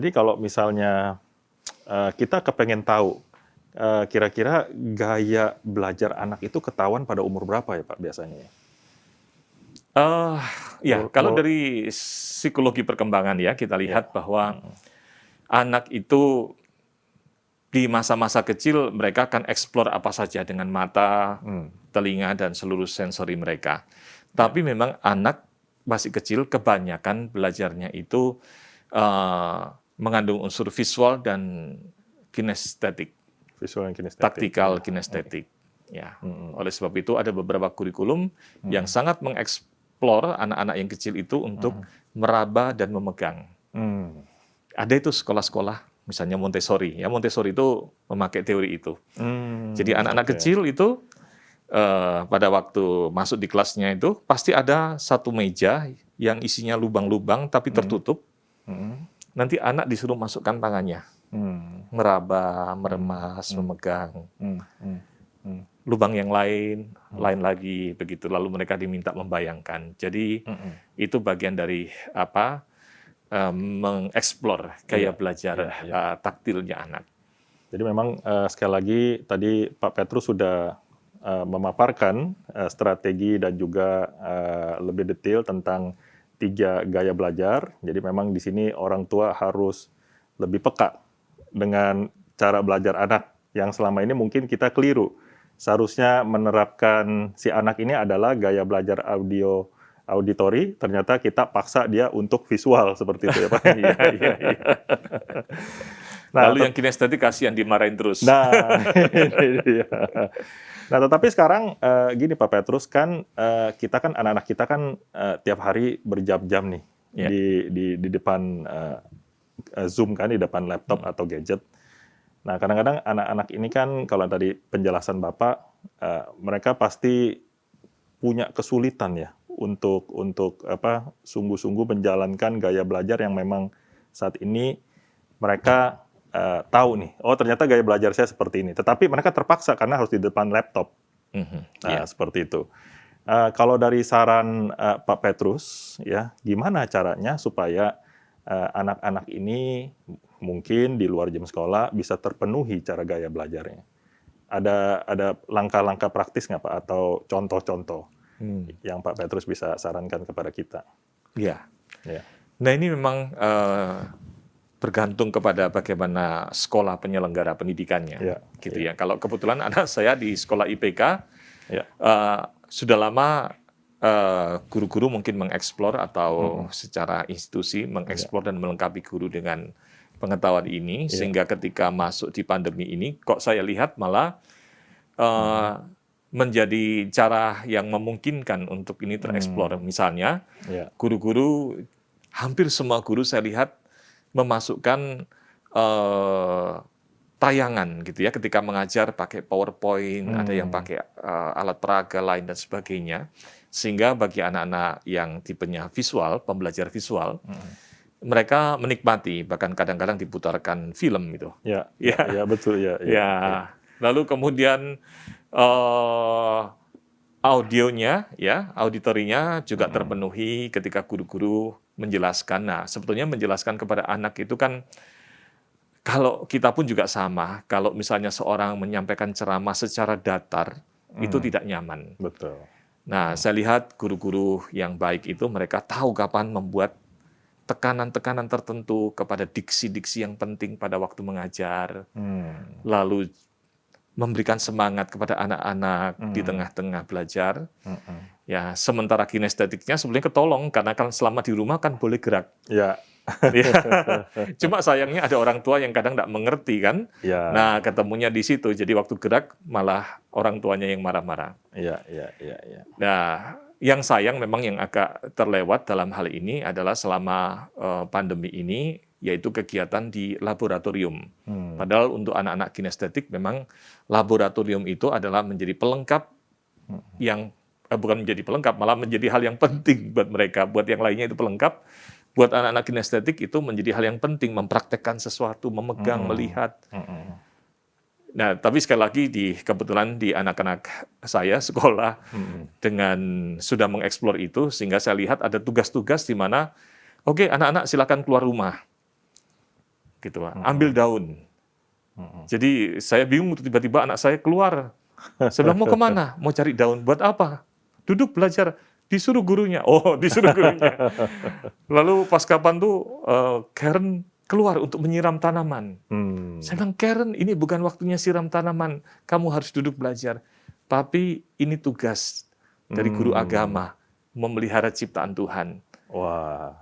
Jadi kalau misalnya kita kepengen tahu kira-kira gaya belajar anak itu ketahuan pada umur berapa ya Pak biasanya ya? Eh, ya, kalau Mul- dari psikologi perkembangan ya, kita Ya. lihat bahwa anak itu di masa-masa kecil mereka akan eksplor apa saja dengan mata, telinga, dan seluruh sensori mereka. Tapi memang anak masih kecil kebanyakan belajarnya itu mengandung unsur visual dan kinestetik, Visual dan kinestetik. taktikal kinestetik. Ya, oleh sebab itu ada beberapa kurikulum yang sangat mengeksplor anak-anak yang kecil itu untuk meraba dan memegang. Ada itu sekolah-sekolah, misalnya Montessori. Ya, Montessori itu memakai teori itu. Jadi anak-anak kecil itu pada waktu masuk di kelasnya itu pasti ada satu meja yang isinya lubang-lubang tapi tertutup. Nanti anak disuruh masukkan tangannya, meraba, meremas, memegang. Lubang yang lain lagi begitu. Lalu mereka diminta membayangkan. Jadi itu bagian dari apa? Mengeksplor gaya belajar taktilnya anak. Jadi memang sekali lagi tadi Pak Petrus sudah memaparkan strategi dan juga lebih detail tentang 3 gaya belajar. Jadi memang di sini orang tua harus lebih peka dengan cara belajar anak yang selama ini mungkin kita keliru. Seharusnya menerapkan si anak ini adalah gaya belajar auditori, ternyata kita paksa dia untuk visual seperti itu ya Pak. Iya. Nah, Lalu yang kinestetik kasihan dimarahin terus. Nah, ini dia. Nah, tetapi sekarang gini Pak Petrus kan kita kan anak-anak kita kan tiap hari berjam-jam nih di depan Zoom kan, di depan laptop atau gadget. Nah, kadang-kadang anak-anak ini kan kalau tadi penjelasan Bapak, mereka pasti punya kesulitan ya untuk sungguh-sungguh menjalankan gaya belajar yang memang saat ini mereka tahu nih, oh ternyata gaya belajar saya seperti ini. Tetapi mereka terpaksa karena harus di depan laptop. Seperti itu. Kalau dari saran Pak Petrus, ya gimana caranya supaya anak-anak ini mungkin di luar jam sekolah bisa terpenuhi cara gaya belajarnya? Ada langkah-langkah praktis nggak Pak? Atau contoh-contoh yang Pak Petrus bisa sarankan kepada kita? Ya. Ya. Nah ini memang bergantung kepada bagaimana sekolah penyelenggara pendidikannya, gitu ya. Kalau kebetulan anak saya di sekolah IPK, sudah lama guru-guru mungkin mengeksplor atau secara institusi mengeksplor dan melengkapi guru dengan pengetahuan ini, sehingga ketika masuk di pandemi ini, kok saya lihat malah menjadi cara yang memungkinkan untuk ini tereksplor. Misalnya, guru-guru, hampir semua guru saya lihat memasukkan tayangan gitu ya ketika mengajar pakai PowerPoint, ada yang pakai alat peraga lain dan sebagainya, sehingga bagi anak-anak yang tipenya visual, pembelajar visual, mereka menikmati, bahkan kadang-kadang diputarkan film gitu. Ya, betul ya. Lalu kemudian audionya, ya, auditorinya juga terpenuhi ketika guru-guru menjelaskan. Nah, sebetulnya menjelaskan kepada anak itu kan, kalau kita pun juga sama. Kalau misalnya seorang menyampaikan ceramah secara datar, itu tidak nyaman. Betul. Nah, saya lihat guru-guru yang baik itu mereka tahu kapan membuat tekanan-tekanan tertentu kepada diksi-diksi yang penting pada waktu mengajar. Lalu memberikan semangat kepada anak-anak di tengah-tengah belajar. Ya, sementara kinestetiknya sebenarnya ketolong karena kan selama di rumah kan boleh gerak. Ya. Cuma sayangnya ada orang tua yang kadang tidak mengerti kan. Nah, ketemunya di situ. Jadi waktu gerak malah orang tuanya yang marah-marah. Nah, yang sayang memang yang agak terlewat dalam hal ini adalah selama pandemi ini, yaitu kegiatan di laboratorium. Padahal untuk anak-anak kinestetik memang laboratorium itu adalah menjadi pelengkap yang, bukan menjadi pelengkap, malah menjadi hal yang penting buat mereka. Buat yang lainnya itu pelengkap, buat anak-anak kinestetik itu menjadi hal yang penting, mempraktekkan sesuatu, memegang, melihat. Nah, tapi sekali lagi kebetulan di anak-anak saya sekolah dengan sudah mengeksplor itu, sehingga saya lihat ada tugas-tugas di mana, oke, anak-anak silakan keluar rumah. gitu, ambil daun. Jadi saya bingung, tiba-tiba anak saya keluar. Saya bilang, mau kemana? Mau cari daun. Buat apa? Duduk belajar. Disuruh gurunya. Oh, disuruh gurunya. Lalu pas kapan tuh Karen keluar untuk menyiram tanaman. Saya bilang, Karen, ini bukan waktunya siram tanaman. Kamu harus duduk belajar. Tapi ini tugas dari guru agama, memelihara ciptaan Tuhan. Wah,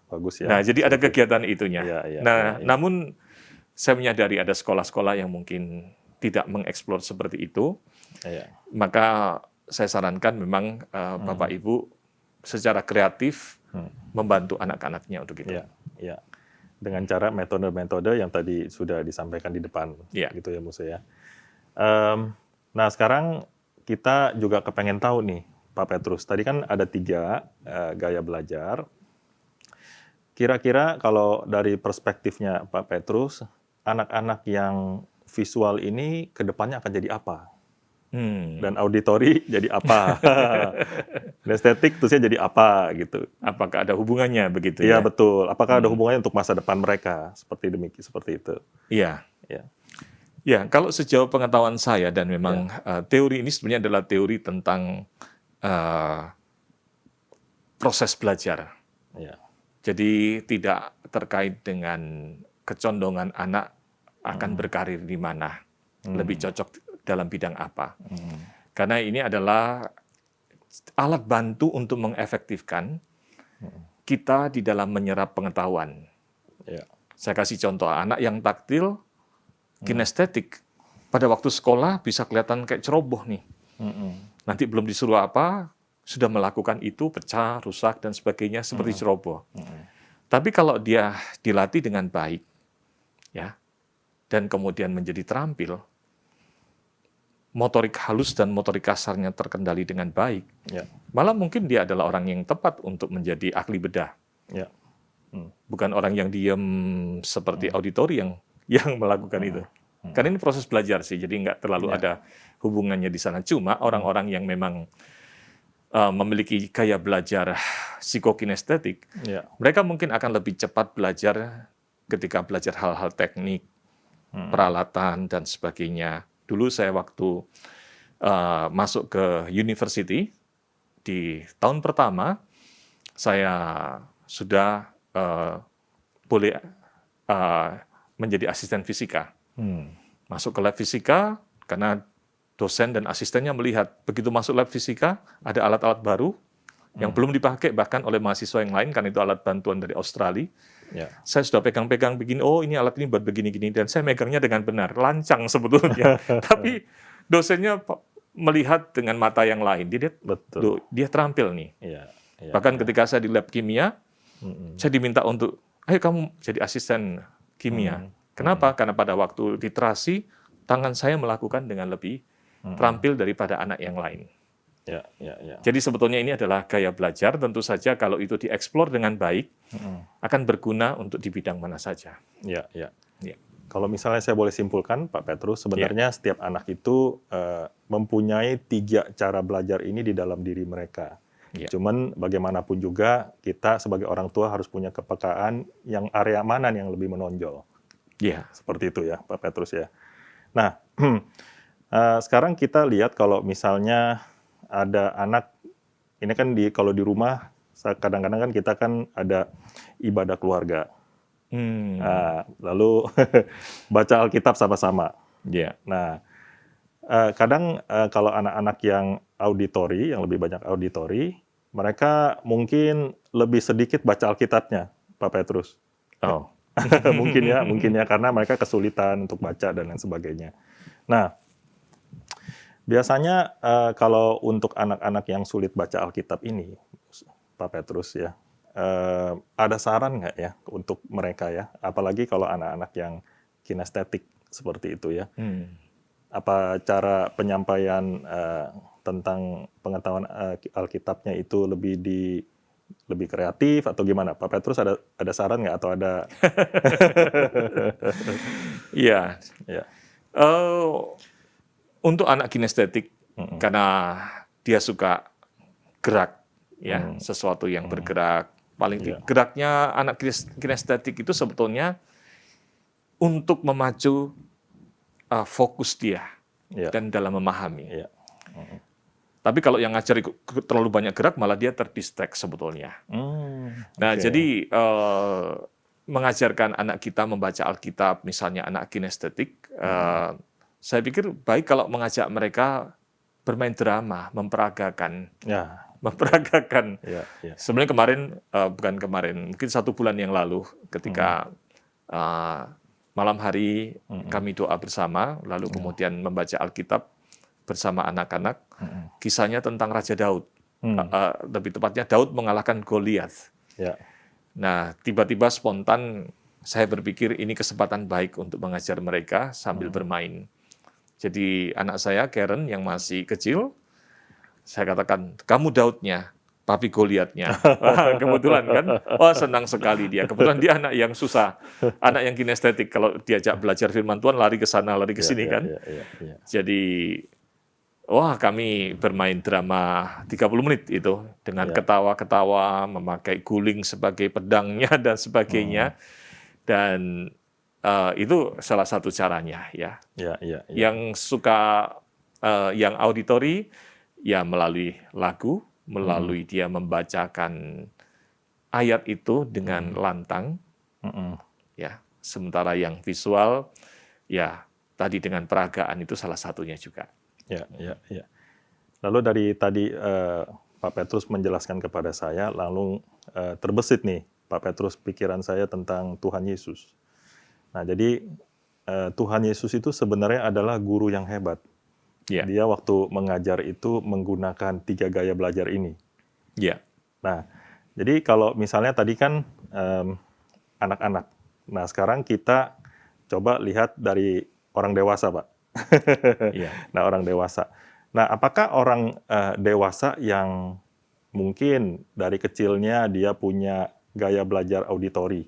bagus ya. Nah, jadi ada kegiatan itunya. Namun saya menyadari ada sekolah-sekolah yang mungkin tidak mengeksplor seperti itu. Maka saya sarankan memang Bapak Ibu secara kreatif membantu anak-anaknya untuk itu. Ya. Dengan cara metode-metode yang tadi sudah disampaikan di depan, gitu ya Musa ya. Nah sekarang kita juga kepengen tahu nih Pak Petrus, tadi kan ada 3 gaya belajar. Kira-kira kalau dari perspektifnya Pak Petrus, anak-anak yang visual ini ke depannya akan jadi apa? Dan auditori jadi apa? Dan estetik terusnya jadi apa gitu? Apakah ada hubungannya begitu ya? Iya betul. Apakah ada hubungannya untuk masa depan mereka seperti itu? Iya. Ya, kalau sejauh pengetahuan saya dan memang teori ini sebenarnya adalah teori tentang proses belajar. Jadi tidak terkait dengan kecondongan anak akan berkarir di mana, lebih cocok dalam bidang apa. Karena ini adalah alat bantu untuk mengefektifkan kita di dalam menyerap pengetahuan. Saya kasih contoh, anak yang taktil, kinestetik, pada waktu sekolah bisa kelihatan kayak ceroboh nih. Nanti belum disuruh apa, sudah melakukan itu, pecah, rusak, dan sebagainya, seperti ceroboh. Tapi kalau dia dilatih dengan baik, ya, dan kemudian menjadi terampil, motorik halus dan motorik kasarnya terkendali dengan baik, malah mungkin dia adalah orang yang tepat untuk menjadi ahli bedah. Bukan orang yang diam seperti auditori yang melakukan itu. Karena ini proses belajar sih, jadi nggak terlalu ada hubungannya di sana. Cuma orang-orang yang memang memiliki gaya belajar psikokinestetik, mereka mungkin akan lebih cepat belajar ketika belajar hal-hal teknik, peralatan, dan sebagainya. Dulu saya waktu masuk ke university, di tahun pertama, saya sudah boleh menjadi asisten fisika. Masuk ke lab fisika, karena dosen dan asistennya melihat begitu masuk lab fisika ada alat-alat baru yang belum dipakai bahkan oleh mahasiswa yang lain, karena itu alat bantuan dari Australia. Saya sudah pegang-pegang begini, oh ini alat ini buat begini-gini, dan saya megangnya dengan benar, lancang sebetulnya. Tapi dosennya melihat dengan mata yang lain, dia terampil nih. Bahkan ketika saya di lab kimia, saya diminta untuk, ayo kamu jadi asisten kimia. Kenapa? Karena pada waktu literasi, tangan saya melakukan dengan lebih terampil daripada anak yang lain. Jadi sebetulnya ini adalah gaya belajar, tentu saja kalau itu dieksplor dengan baik, akan berguna untuk di bidang mana saja. Kalau misalnya saya boleh simpulkan, Pak Petrus, sebenarnya setiap anak itu mempunyai 3 cara belajar ini di dalam diri mereka. Cuman bagaimanapun juga kita sebagai orang tua harus punya kepekaan yang area mana yang lebih menonjol. Seperti itu ya, Pak Petrus ya. Nah, sekarang kita lihat kalau misalnya ada anak, ini kan kalau di rumah kadang-kadang kan kita kan ada ibadah keluarga. Lalu baca Alkitab sama-sama. Nah, kadang kalau anak-anak yang auditori, yang lebih banyak auditori, mereka mungkin lebih sedikit baca Alkitabnya, Pak Petrus. mungkin ya, karena mereka kesulitan untuk baca dan lain sebagainya. Nah, biasanya kalau untuk anak-anak yang sulit baca Alkitab ini, Pak Petrus ya, ada saran nggak ya untuk mereka ya? Apalagi kalau anak-anak yang kinestetik seperti itu ya. Apa cara penyampaian tentang pengetahuan Alkitabnya itu lebih kreatif atau gimana? Pak Petrus ada saran nggak atau ada? Untuk anak kinestetik, karena dia suka gerak, sesuatu yang bergerak. Paling geraknya anak kinestetik itu sebetulnya untuk memacu fokus dia dan dalam memahami. Tapi kalau yang ngajari terlalu banyak gerak, malah dia terdistract sebetulnya. Nah, jadi mengajarkan anak kita membaca Alkitab, misalnya anak kinestetik, saya pikir baik kalau mengajak mereka bermain drama, memperagakan. Sebenarnya bukan kemarin, mungkin 1 bulan yang lalu, ketika malam hari kami doa bersama, lalu kemudian membaca Alkitab bersama anak-anak, kisahnya tentang Raja Daud. Lebih tepatnya Daud mengalahkan Goliat. Nah, tiba-tiba spontan saya berpikir ini kesempatan baik untuk mengajar mereka sambil bermain. Jadi anak saya, Karen, yang masih kecil, saya katakan, kamu Daudnya, papi Goliatnya. Kebetulan kan, senang sekali dia. Kebetulan dia anak yang susah, anak yang kinestetik. Kalau diajak belajar firman Tuhan, lari ke sana, lari ke sini kan. Jadi kami bermain drama 30 menit itu dengan ketawa-ketawa, memakai guling sebagai pedangnya dan sebagainya. Dan itu salah satu caranya ya. Yang suka yang auditori ya melalui lagu, melalui dia membacakan ayat itu dengan lantang. Ya, sementara yang visual ya tadi dengan peragaan itu salah satunya juga. Ya. Lalu dari tadi Pak Petrus menjelaskan kepada saya, lalu terbesit nih Pak Petrus pikiran saya tentang Tuhan Yesus. Nah, jadi Tuhan Yesus itu sebenarnya adalah guru yang hebat. Dia waktu mengajar itu menggunakan 3 gaya belajar ini. Nah, jadi kalau misalnya tadi kan anak-anak. Nah, sekarang kita coba lihat dari orang dewasa, Pak. Nah, orang dewasa. Nah, apakah orang dewasa yang mungkin dari kecilnya dia punya gaya belajar auditori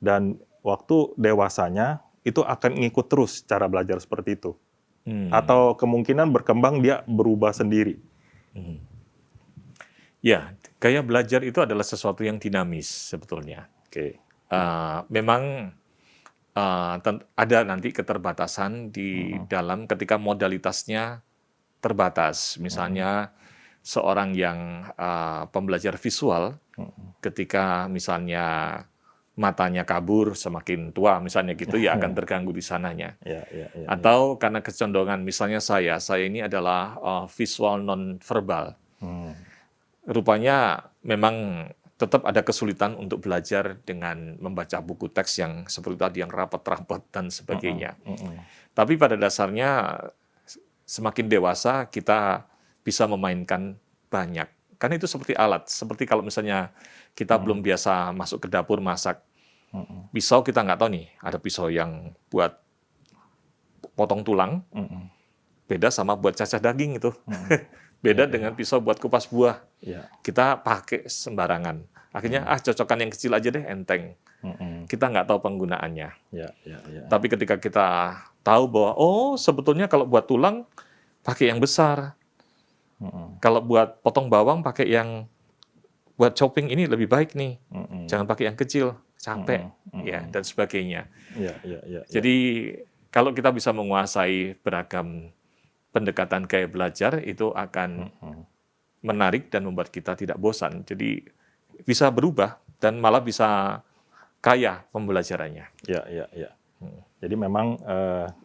dan waktu dewasanya itu akan ngikut terus cara belajar seperti itu? Atau kemungkinan berkembang dia berubah sendiri? Ya, gaya belajar itu adalah sesuatu yang dinamis sebetulnya. Memang ada nanti keterbatasan di dalam ketika modalitasnya terbatas. Misalnya seorang yang pembelajar visual, ketika misalnya matanya kabur semakin tua, misalnya gitu, ya akan terganggu di sananya. Atau karena kecondongan, misalnya saya ini adalah visual non-verbal. Rupanya memang tetap ada kesulitan untuk belajar dengan membaca buku teks yang seperti tadi, yang rapat-rapat dan sebagainya. Tapi pada dasarnya semakin dewasa kita bisa memainkan banyak. Kan itu seperti alat. Seperti kalau misalnya kita belum biasa masuk ke dapur masak. Pisau kita nggak tahu nih, ada pisau yang buat potong tulang, beda sama buat cacah daging itu. Beda dengan pisau buat kupas buah. Kita pakai sembarangan. Akhirnya cocokan yang kecil aja deh, enteng. Kita nggak tahu penggunaannya. Tapi ketika kita tahu bahwa sebetulnya kalau buat tulang pakai yang besar. Kalau buat potong bawang pakai yang buat chopping ini lebih baik nih. Jangan pakai yang kecil, capek ya dan sebagainya. Jadi kalau kita bisa menguasai beragam pendekatan gaya belajar, itu akan menarik dan membuat kita tidak bosan. Jadi bisa berubah dan malah bisa kaya pembelajarannya. Jadi memang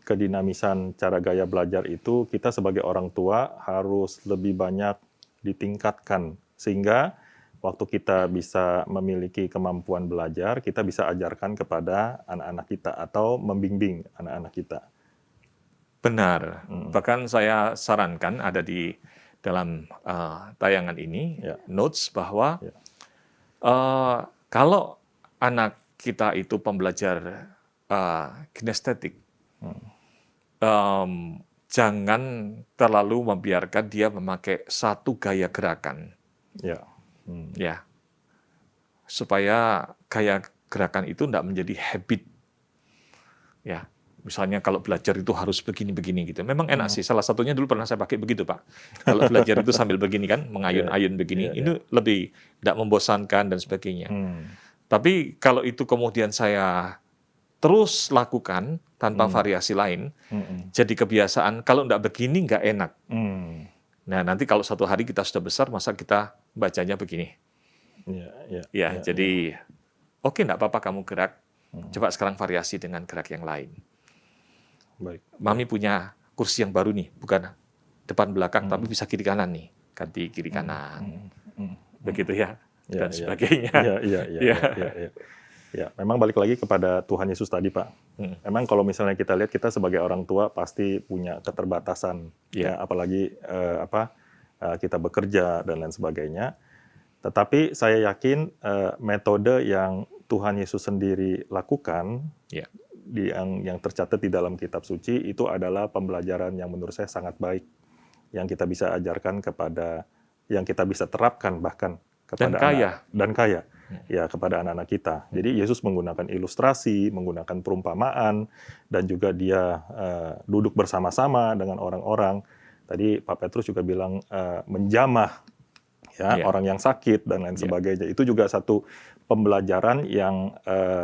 kedinamisan cara gaya belajar itu kita sebagai orang tua harus lebih banyak ditingkatkan. Sehingga waktu kita bisa memiliki kemampuan belajar, kita bisa ajarkan kepada anak-anak kita atau membimbing anak-anak kita. Benar. Bahkan saya sarankan ada di dalam tayangan ini, notes bahwa kalau anak kita itu pembelajar kinestetik, jangan terlalu membiarkan dia memakai satu gaya gerakan. Supaya gaya gerakan itu tidak menjadi habit. Misalnya kalau belajar itu harus begini-begini gitu. Memang enak sih. Salah satunya dulu pernah saya pakai begitu, Pak. Kalau belajar itu sambil begini kan, mengayun-ayun begini, ini lebih tidak membosankan dan sebagainya. Tapi kalau itu kemudian saya terus lakukan tanpa variasi lain, jadi kebiasaan, kalau nggak begini nggak enak. Nah, nanti kalau suatu hari kita sudah besar, masa kita bacanya begini. Jadi, oke, nggak apa-apa kamu gerak, coba sekarang variasi dengan gerak yang lain. Mami punya kursi yang baru nih, bukan depan belakang, tapi bisa kiri kanan nih, ganti kiri kanan. Begitu ya, dan sebagainya. Ya, memang balik lagi kepada Tuhan Yesus tadi, Pak. Memang kalau misalnya kita lihat, kita sebagai orang tua pasti punya keterbatasan, ya, apalagi kita bekerja dan lain sebagainya. Tetapi saya yakin metode yang Tuhan Yesus sendiri lakukan, yang tercatat di dalam kitab suci, itu adalah pembelajaran yang menurut saya sangat baik, yang kita bisa ajarkan kepada, yang kita bisa terapkan bahkan kepada anak, ya, kepada anak-anak kita. Jadi Yesus menggunakan ilustrasi, menggunakan perumpamaan, dan juga dia duduk bersama-sama dengan orang-orang. Tadi Pak Petrus juga bilang menjamah orang yang sakit dan lain sebagainya. Itu juga satu pembelajaran yang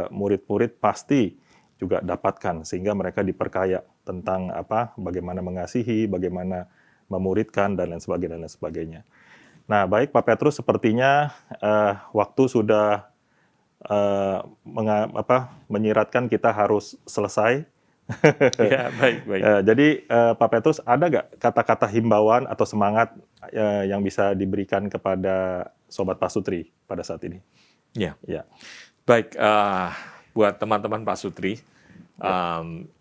murid-murid pasti juga dapatkan, sehingga mereka diperkaya tentang bagaimana mengasihi, bagaimana memuridkan, dan lain sebagainya. Nah, baik Pak Petrus, sepertinya waktu sudah menyiratkan kita harus selesai. Ya, baik. Jadi Pak Petrus, ada nggak kata-kata himbauan atau semangat yang bisa diberikan kepada Sobat Pasutri pada saat ini? Ya. Baik, buat teman-teman Pasutri,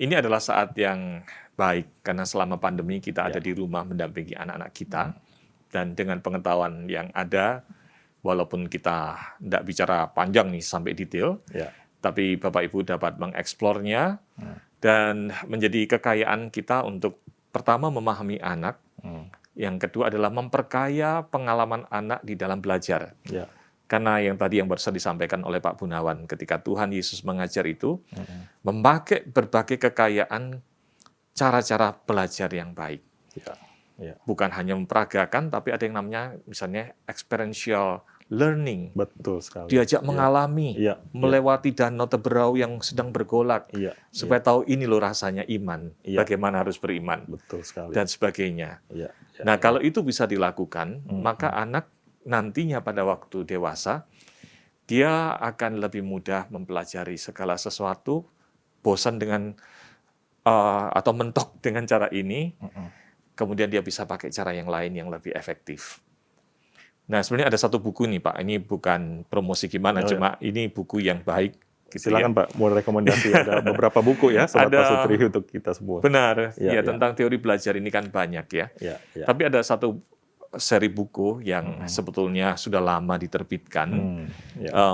ini adalah saat yang baik, karena selama pandemi kita ada di rumah mendampingi anak-anak kita. Dan dengan pengetahuan yang ada, walaupun kita tidak bicara panjang nih sampai detail, tapi Bapak Ibu dapat mengeksplornya, dan menjadi kekayaan kita untuk pertama memahami anak, yang kedua adalah memperkaya pengalaman anak di dalam belajar. Karena yang tadi yang barusan disampaikan oleh Pak Gunawan, ketika Tuhan Yesus mengajar itu, memakai berbagai kekayaan cara-cara belajar yang baik. Bukan hanya memperagakan, tapi ada yang namanya misalnya experiential learning. Betul sekali. Diajak mengalami, melewati danau Teberau yang sedang bergolak, supaya tahu ini loh rasanya iman, bagaimana harus beriman, betul sekali, dan sebagainya. Nah, kalau itu bisa dilakukan, maka anak nantinya pada waktu dewasa, dia akan lebih mudah mempelajari segala sesuatu, bosan dengan atau mentok dengan cara ini, kemudian dia bisa pakai cara yang lain yang lebih efektif. Nah, sebenarnya ada satu buku nih, Pak. Ini bukan promosi gimana, cuma ini buku yang baik. Gitu. Silakan Pak, mau rekomendasi. Ada beberapa buku ya, Sobat Pasutri untuk kita semua. Benar, tentang teori belajar ini kan banyak ya. Tapi ada satu seri buku yang sebetulnya sudah lama diterbitkan.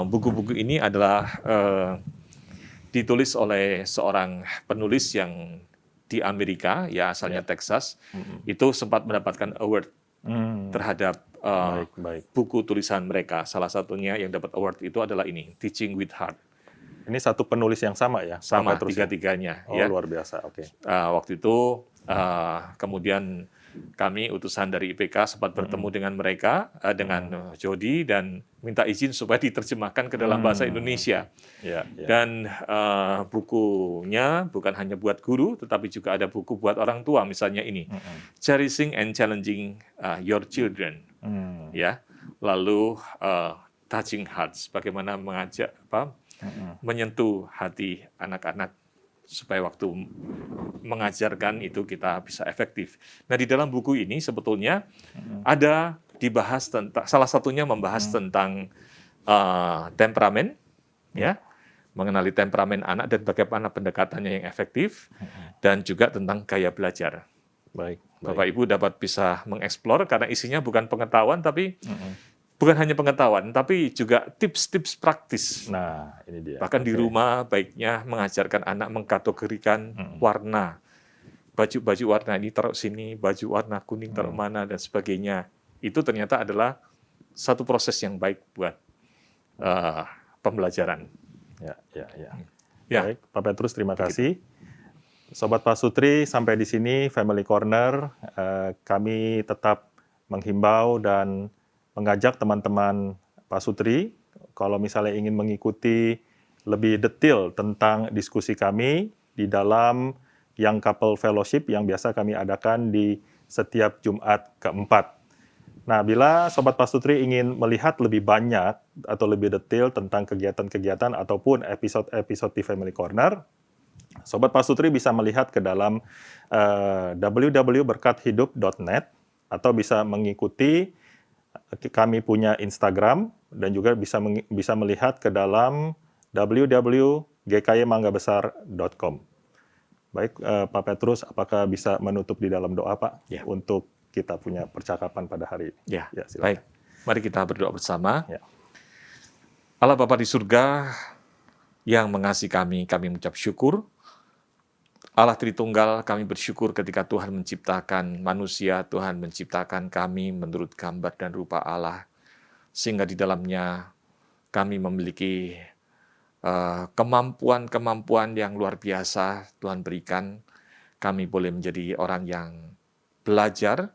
Buku-buku ini adalah ditulis oleh seorang penulis yang di Amerika, ya asalnya Texas, itu sempat mendapatkan award terhadap buku tulisan mereka. Salah satunya yang dapat award itu adalah ini, Teaching with Heart. Ini satu penulis yang sama ya? Sama, tiga-tiganya. Oh, luar biasa, oke. Waktu itu, kemudian kami utusan dari IPK sempat bertemu dengan mereka, dengan Jody, dan minta izin supaya diterjemahkan ke dalam bahasa Indonesia. Dan bukunya bukan hanya buat guru, tetapi juga ada buku buat orang tua, misalnya ini, Cherishing and Challenging Your Children. Lalu Touching Hearts, bagaimana mengajak menyentuh hati anak-anak supaya waktu mengajarkan itu kita bisa efektif. Nah, di dalam buku ini sebetulnya ada dibahas tentang, salah satunya membahas tentang temperamen, mengenali temperamen anak dan bagaimana pendekatannya yang efektif, dan juga tentang gaya belajar. Baik. Bapak Ibu dapat bisa mengeksplor, karena isinya bukan pengetahuan, tapi bukan hanya pengetahuan, tapi juga tips-tips praktis. Nah, ini dia. Bahkan di rumah baiknya mengajarkan anak mengkategorikan warna. Baju warna ini taruh sini, baju warna kuning taruh mana, dan sebagainya. Itu ternyata adalah satu proses yang baik buat pembelajaran. Baik, Pak Petrus, terima kasih. Sobat Pasutri, sampai di sini Family Corner. Kami tetap menghimbau dan mengajak teman-teman Pasutri, kalau misalnya ingin mengikuti lebih detail tentang diskusi kami di dalam Young Couple Fellowship yang biasa kami adakan di setiap Jumat keempat. Nah, bila Sobat Pastutri ingin melihat lebih banyak atau lebih detail tentang kegiatan-kegiatan ataupun episode-episode di Family Corner, Sobat Pastutri bisa melihat ke dalam www.berkathidup.net atau bisa mengikuti kami punya Instagram dan juga bisa melihat ke dalam www.gkymangabesar.com. Baik, Pak Petrus, apakah bisa menutup di dalam doa, Pak, untuk kita punya percakapan pada hari ini? Ya, baik. Mari kita berdoa bersama. Ya. Allah Bapa di surga yang mengasihi kami mengucap syukur. Allah Tritunggal, kami bersyukur ketika Tuhan menciptakan manusia, Tuhan menciptakan kami menurut gambar dan rupa Allah, sehingga di dalamnya kami memiliki kemampuan-kemampuan yang luar biasa Tuhan berikan. Kami boleh menjadi orang yang belajar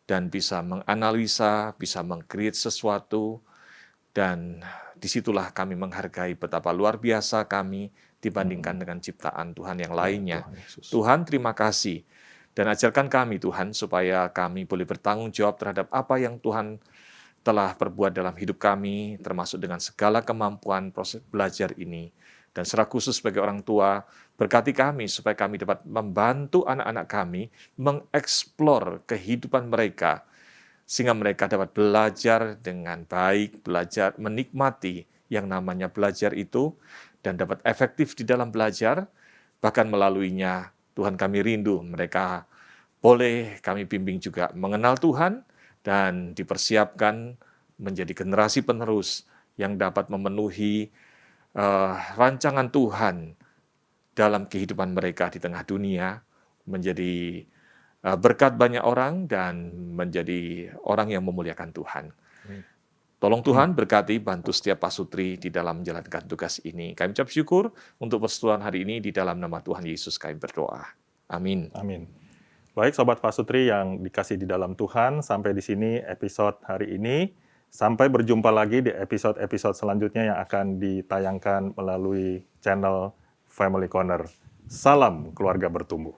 dan bisa menganalisa, bisa meng-create sesuatu, dan disitulah kami menghargai betapa luar biasa kami dibandingkan dengan ciptaan Tuhan yang lainnya. Tuhan, terima kasih. Dan ajarkan kami, Tuhan, supaya kami boleh bertanggung jawab terhadap apa yang Tuhan telah perbuat dalam hidup kami, termasuk dengan segala kemampuan proses belajar ini. Dan secara khusus sebagai orang tua, berkati kami supaya kami dapat membantu anak-anak kami mengeksplor kehidupan mereka, sehingga mereka dapat belajar dengan baik, belajar menikmati yang namanya belajar itu, dan dapat efektif di dalam belajar, bahkan melaluinya Tuhan kami rindu mereka boleh kami bimbing juga mengenal Tuhan, dan dipersiapkan menjadi generasi penerus yang dapat memenuhi rancangan Tuhan dalam kehidupan mereka di tengah dunia, menjadi berkat banyak orang dan menjadi orang yang memuliakan Tuhan. Tolong Tuhan berkati, bantu setiap pasutri di dalam menjalankan tugas ini. Kami ucap syukur untuk persetujuan hari ini di dalam nama Tuhan Yesus kami berdoa. Amin. Amin. Baik, Sobat Pasutri yang dikasih di dalam Tuhan, sampai di sini episode hari ini. Sampai berjumpa lagi di episode-episode selanjutnya yang akan ditayangkan melalui channel Family Corner. Salam keluarga bertumbuh.